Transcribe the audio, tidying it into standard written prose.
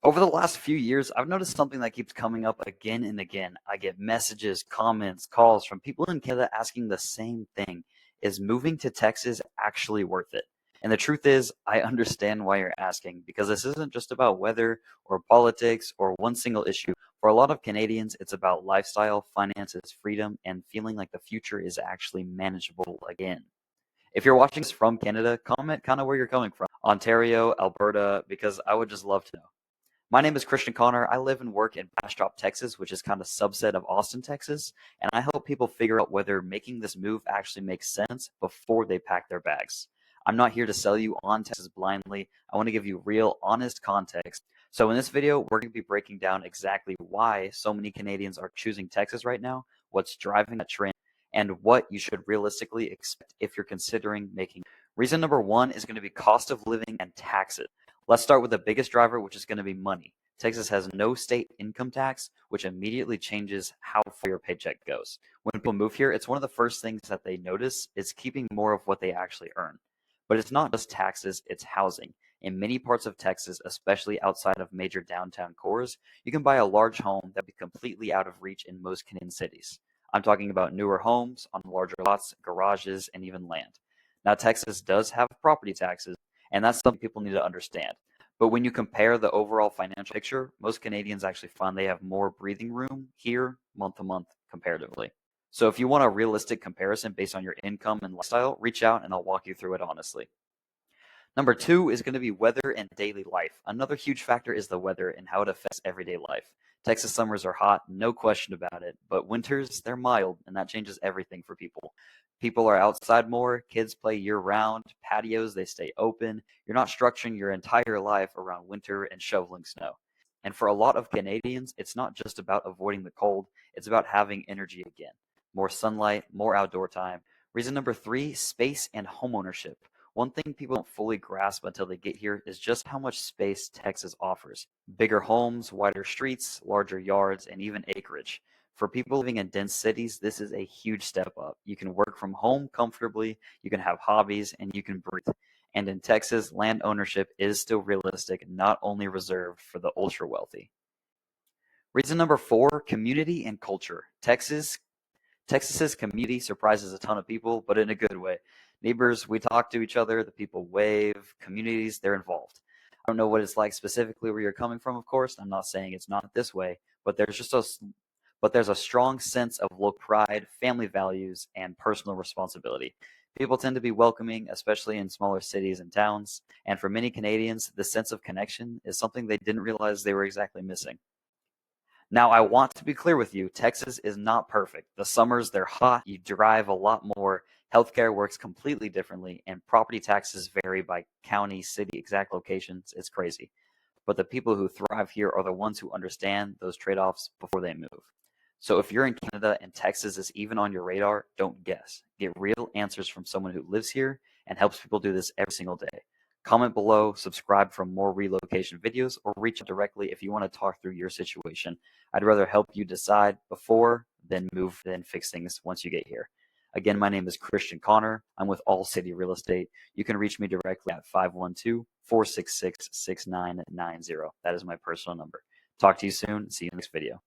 Over the last few years, I've noticed something that keeps coming up again and again. I get messages, comments, calls from people in Canada asking the same thing. Is moving to Texas actually worth it? And the truth is, I understand why you're asking because this isn't just about weather or politics or one single issue. For a lot of Canadians, it's about lifestyle, finances, freedom, and feeling like the future is actually manageable again. If you're watching this from Canada, comment kind of where you're coming from. Ontario, Alberta, because I would just love to know. My name is Christian Connor. I live and work in Bastrop, Texas, which is kind of a subset of Austin, Texas, and I help people figure out whether making this move actually makes sense before they pack their bags. I'm not here to sell you on Texas blindly. I want to give you real, honest context. So in this video, we're going to be breaking down exactly why so many Canadians are choosing Texas right now, what's driving that trend, and what you should realistically expect if you're considering making. Reason number one is going to be cost of living and taxes. Let's start with the biggest driver, which is going to be money. Texas has no state income tax, which immediately changes how far your paycheck goes. When people move here, it's one of the first things that they notice is keeping more of what they actually earn. But it's not just taxes, it's housing. In many parts of Texas, especially outside of major downtown cores, you can buy a large home that would be completely out of reach in most Canadian cities. I'm talking about newer homes on larger lots, garages, and even land. Now, Texas does have property taxes, and that's something people need to understand. But when you compare the overall financial picture, most Canadians actually find they have more breathing room here month to month comparatively. So if you want a realistic comparison based on your income and lifestyle, reach out and I'll walk you through it honestly. Number two is going to be weather and daily life. Another huge factor is the weather and how it affects everyday life. Texas summers are hot, no question about it, but winters, they're mild, and that changes everything for people. People are outside more, kids play year round, patios, they stay open. You're not structuring your entire life around winter and shoveling snow. And for a lot of Canadians, it's not just about avoiding the cold, it's about having energy again. More sunlight, more outdoor time. Reason number three, space and homeownership. One thing people don't fully grasp until they get here is just how much space Texas offers. Bigger homes, wider streets, larger yards, and even acreage. For people living in dense cities, this is a huge step up. You can work from home comfortably, you can have hobbies, and you can breathe. And in Texas, land ownership is still realistic, not only reserved for the ultra wealthy. Reason number four, community and culture. Texas's community surprises a ton of people, but in a good way. Neighbors, we talk to each other, the people wave, communities, they're involved. I don't know what it's like specifically where you're coming from, of course. I'm not saying it's not this way, but there's a strong sense of local pride, family values, and personal responsibility. People tend to be welcoming, especially in smaller cities and towns, and for many Canadians, the sense of connection is something they didn't realize they were exactly missing. Now, I want to be clear with you, Texas is not perfect. The summers, they're hot, you drive a lot more, healthcare works completely differently, and property taxes vary by county, city, exact locations. It's crazy. But the people who thrive here are the ones who understand those trade-offs before they move. So if you're in Canada and Texas is even on your radar, don't guess. Get real answers from someone who lives here and helps people do this every single day. Comment below, subscribe for more relocation videos, or reach out directly if you want to talk through your situation. I'd rather help you decide before than move than fix things once you get here. Again, my name is Christian Connor. I'm with All City Real Estate. You can reach me directly at 512-466-6990. That is my personal number. Talk to you soon. See you in the next video.